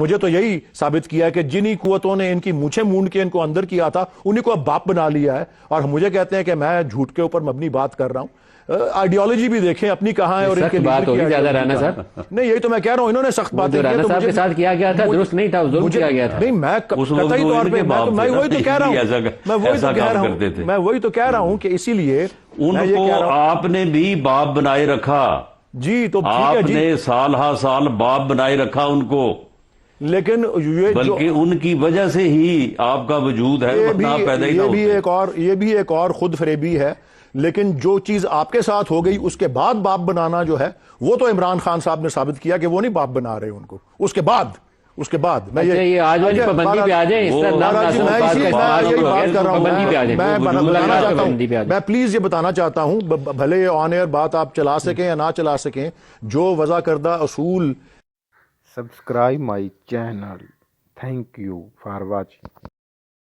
مجھے تو یہی ثابت کیا ہے کہ جنہی قوتوں نے ان کی مونچھیں مونڈ کے ان کو اندر کیا تھا انہیں کو اب باپ بنا لیا ہے، اور مجھے کہتے ہیں کہ میں جھوٹ کے اوپر مبنی بات کر رہا ہوں۔ آئیڈیالوجی بھی دیکھیں اپنی کہاں ہے اور ان کے لیڈر کی زیادہ ideology رانا کہاں صاحب ہے۔ نہیں یہی تو میں کہہ رہا ہوں، انہوں نے سخت باتیں کی رانا صاحب کے ساتھ کیا گیا تھا درست نہیں تھا، ظلم کیا گیا تھا۔ نہیں میں قطعی طور پہ میں وہی تو کہہ رہا ہوں، میں وہی تو کہہ رہا ہوں کہ اسی لیے ان کو آپ نے بھی باپ بنائے رکھا، جی تو آپ نے سال ہا سال باپ بنائے رکھا ان کو، لیکن بلکہ ان کی وجہ سے ہی آپ کا وجود ہے، ورنہ آپ پیدا ہی نہ ہوتے۔ یہ بھی ایک اور خود فریبی ہے، لیکن جو چیز آپ کے ساتھ ہو گئی اس کے بعد باپ بنانا جو ہے وہ تو عمران خان صاحب نے ثابت کیا کہ وہ نہیں باپ بنا رہے ان کو۔ اس کے بعد میں یہ آج والی پابندی پہ آ جائیں، میں پلیز یہ بتانا چاہتا ہوں، بھلے آن ایئر بات آپ چلا سکیں یا نہ چلا سکیں، جو وضع کردہ اصول۔ Subscribe my channel. Thank you for watching.